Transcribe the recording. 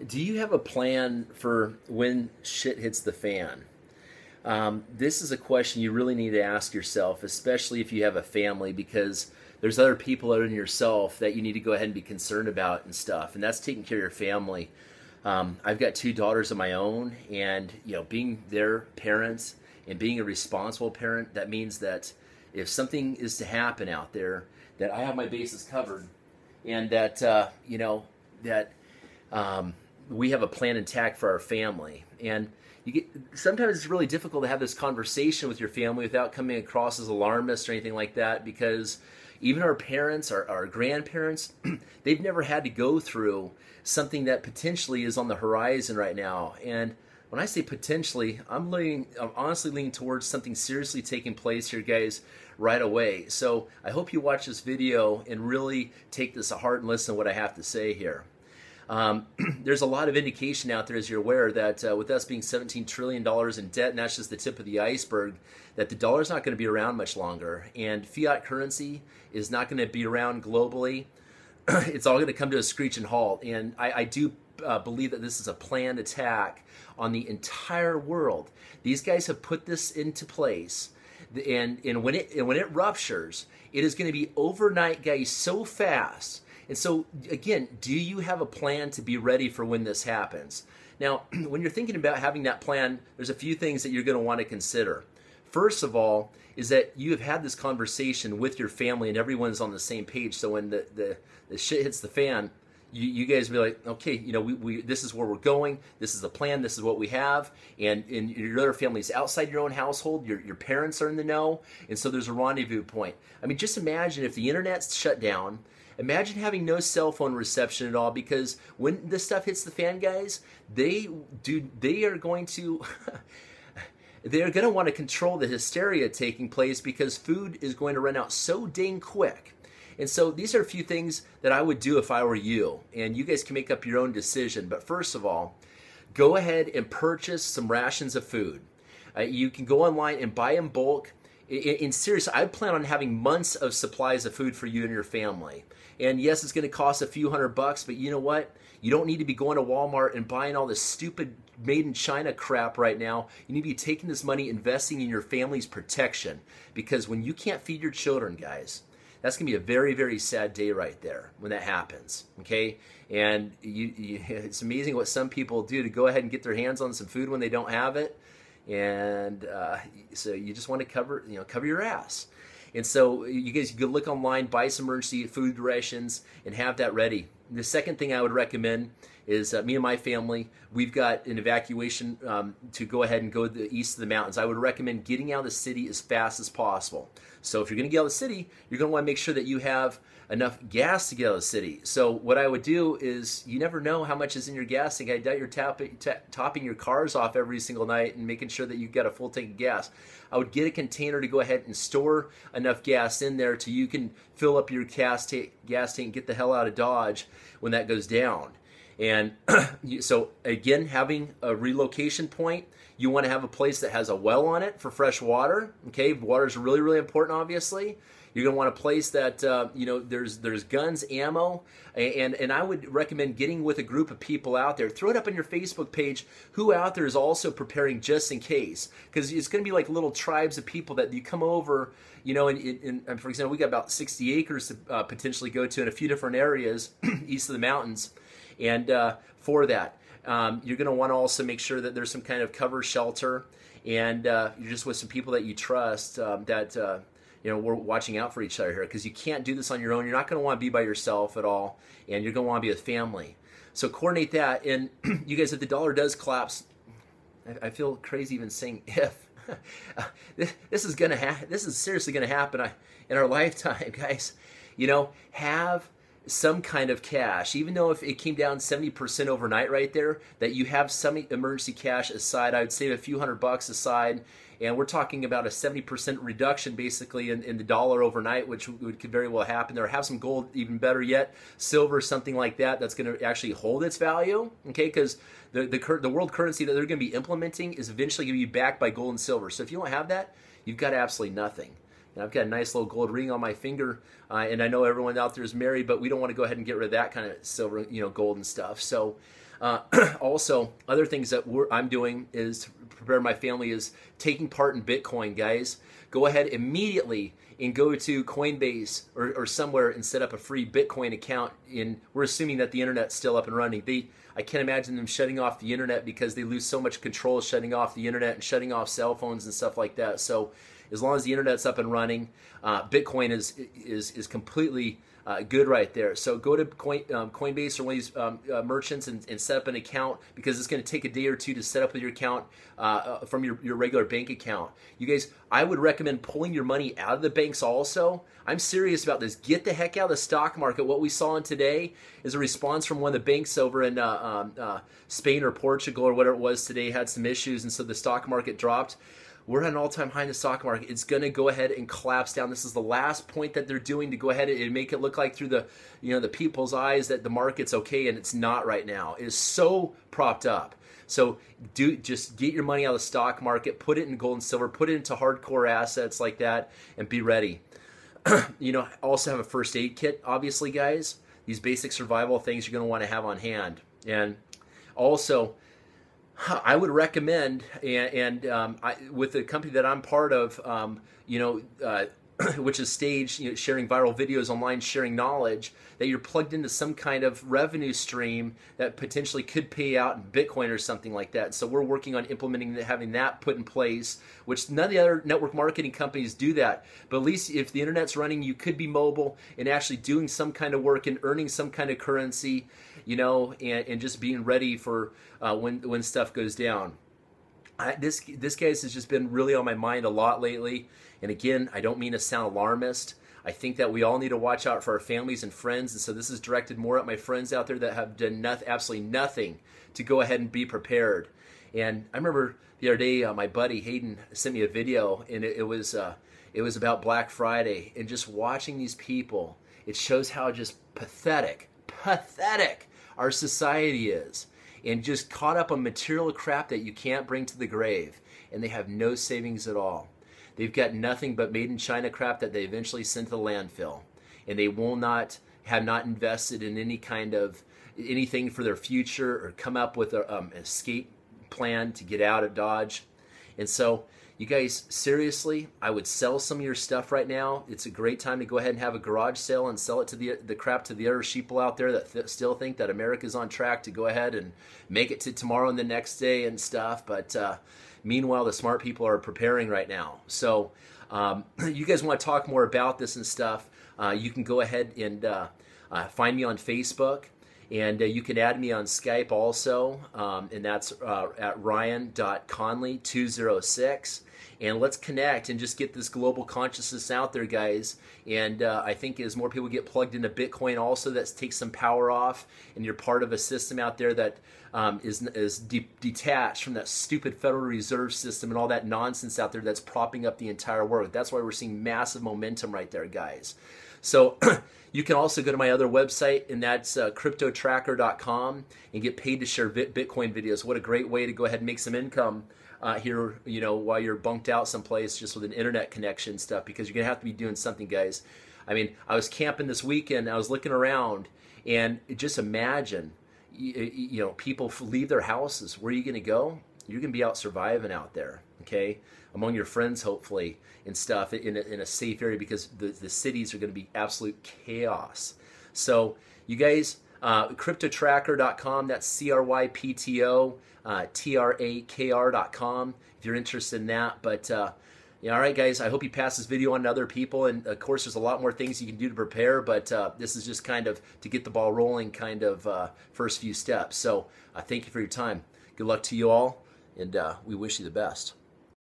Do you have a plan for when shit hits the fan? This is a question you really need to ask yourself, especially if you have a family, because there's other people other than yourself that you need to go ahead and be concerned about and stuff, and that's taking care of your family. I've got two daughters of my own, and being their parents and being a responsible parent, that means that if something is to happen out there, that I have my bases covered, and that that we have a plan intact for our family. And sometimes it's really difficult to have this conversation with your family without coming across as alarmist or anything like that, because even our parents, our grandparents, they've never had to go through something that potentially is on the horizon right now. And when I say potentially, I'm honestly leaning towards something seriously taking place here, guys, right away. So I hope you watch this video and really take this to heart and listen to what I have to say here. There's a lot of indication out there, as you're aware, that with us being $17 trillion in debt, and that's just the tip of the iceberg, that the dollar's not going to be around much longer, and fiat currency is not going to be around globally. It's all going to come to a screeching halt, and I do believe that this is a planned attack on the entire world. These guys have put this into place, and when it ruptures, it is going to be overnight, guys, so fast. And so, again, do you have a plan to be ready for when this happens? Now, when you're thinking about having that plan, there's a few things that you're going to want to consider. First of all, is that you have had this conversation with your family and everyone's on the same page. So when the shit hits the fan, you guys be like, okay, this is where we're going. This is the plan. This is what we have. And your other family's outside your own household. Your parents are in the know. And so there's a rendezvous point. I mean, just imagine if the internet's shut down. Imagine having no cell phone reception at all, because when this stuff hits the fan, guys, they are going to they're going to want to control the hysteria taking place, because food is going to run out so dang quick. And so these are a few things that I would do if I were you, and you guys can make up your own decision. But first of all, go ahead and purchase some rations of food. You can go online and buy in bulk. In serious, I plan on having months of supplies of food for you and your family. And yes, it's going to cost a few $100, but you know what? You don't need to be going to Walmart and buying all this stupid made in China crap right now. You need to be taking this money, investing in your family's protection. Because when you can't feed your children, guys, that's going to be a very, very sad day right there when that happens, okay? And it's amazing what some people do to go ahead and get their hands on some food when they don't have it. And so you just want to cover your ass. And so you guys can look online, buy some emergency food rations, and have that ready. The second thing I would recommend is me and my family, we've got an evacuation to go ahead and go to the east of the mountains. I would recommend getting out of the city as fast as possible. So if you're going to get out of the city, you're going to want to make sure that you have enough gas to get out of the city. So what I would do is, you never know how much is in your gas tank. I doubt you're topping your cars off every single night and making sure that you've got a full tank of gas. I would get a container to go ahead and store enough gas in there till you can fill up your gas tank and get the hell out of Dodge when that goes down. And so again, having a relocation point, you want to have a place that has a well on it for fresh water. Okay, water is really, really important, obviously. You're going to want a place that there's guns, ammo, and I would recommend getting with a group of people out there. Throw it up on your Facebook page. Who out there is also preparing just in case? Because it's going to be like little tribes of people that you come over. And for example, we got about 60 acres to potentially go to in a few different areas east of the mountains, and for that. You're going to want to also make sure that there's some kind of cover shelter, and you're just with some people that you trust we're watching out for each other here, because you can't do this on your own. You're not going to want to be by yourself at all, and you're going to want to be with family. So coordinate that. And you guys, if the dollar does collapse, I feel crazy even saying if. This is seriously going to happen in our lifetime, guys. Have some kind of cash, even though if it came down 70% overnight right there, that you have some emergency cash aside. I would save a few $100 aside, and we're talking about a 70% reduction basically in the dollar overnight, which could very well happen there. Have some gold, even better yet, silver, something like that, that's going to actually hold its value, okay? Because the world currency that they're going to be implementing is eventually going to be backed by gold and silver. So if you don't have that, you've got absolutely nothing. And I've got a nice little gold ring on my finger, and I know everyone out there is married, but we don't want to go ahead and get rid of that kind of silver, gold and stuff. So also, other things that I'm doing is to prepare my family is taking part in Bitcoin, guys. Go ahead immediately and go to Coinbase or somewhere and set up a free Bitcoin account. We're assuming that the internet's still up and running. I can't imagine them shutting off the internet because they lose so much control shutting off the internet and shutting off cell phones and stuff like that. So as long as the internet's up and running, Bitcoin is completely good right there. So go to Coinbase or one of these merchants and set up an account, because it's going to take a day or two to set up your account from your regular bank account. You guys, I would recommend pulling your money out of the banks also. I'm serious about this. Get the heck out of the stock market. What we saw in today is a response from one of the banks over in Spain or Portugal or whatever it was today, had some issues, and so the stock market dropped. We're at an all-time high in the stock market. It's going to go ahead and collapse down. This is the last point that they're doing to go ahead and make it look like through the the people's eyes that the market's okay, and it's not right now. It is so propped up. So just get your money out of the stock market, put it in gold and silver, put it into hardcore assets like that, and be ready. Also have a first aid kit, obviously, guys. These basic survival things you're going to want to have on hand. And also, I would recommend, with the company that I'm part of, which is Stage, sharing viral videos online, sharing knowledge, that you're plugged into some kind of revenue stream that potentially could pay out in Bitcoin or something like that. So we're working on implementing, having that put in place, which none of the other network marketing companies do that. But at least if the internet's running, you could be mobile and actually doing some kind of work and earning some kind of currency, and just being ready for when stuff goes down. This case has just been really on my mind a lot lately. And again, I don't mean to sound alarmist. I think that we all need to watch out for our families and friends. And so this is directed more at my friends out there that have done absolutely nothing to go ahead and be prepared. And I remember the other day, my buddy Hayden sent me a video, and it was about Black Friday. And just watching these people, it shows how just pathetic our society is, and just caught up on material crap that you can't bring to the grave, and they have no savings at all. They've got nothing but made in China crap that they eventually send to the landfill, and they have not invested in any kind of anything for their future or come up with an escape plan to get out of Dodge. And so, you guys, seriously, I would sell some of your stuff right now. It's a great time to go ahead and have a garage sale and sell it to the crap to the other sheeple out there that still think that America's on track to go ahead and make it to tomorrow and the next day and stuff. But meanwhile, the smart people are preparing right now. So you guys want to talk more about this and stuff, you can go ahead and find me on Facebook. And you can add me on Skype also, and that's at ryan.conley206. And let's connect and just get this global consciousness out there, guys. And I think as more people get plugged into Bitcoin also, that takes some power off, and you're part of a system out there that is detached from that stupid Federal Reserve System and all that nonsense out there that's propping up the entire world. That's why we're seeing massive momentum right there, guys. So you can also go to my other website, and that's cryptotracker.com, and get paid to share Bitcoin videos. What a great way to go ahead and make some income here, while you're bunked out someplace just with an internet connection stuff, because you're going to have to be doing something, guys. I mean, I was camping this weekend. I was looking around, and just imagine, people leave their houses. Where are you going to go? You're going to be out surviving out there, okay? Among your friends, hopefully, and stuff in a safe area, because the cities are going to be absolute chaos. So you guys, cryptotracker.com, that's CRYPTO, TRAKR.com, if you're interested in that. But all right, guys, I hope you pass this video on to other people. And of course, there's a lot more things you can do to prepare, but this is just kind of to get the ball rolling, kind of first few steps. So thank you for your time. Good luck to you all, and we wish you the best.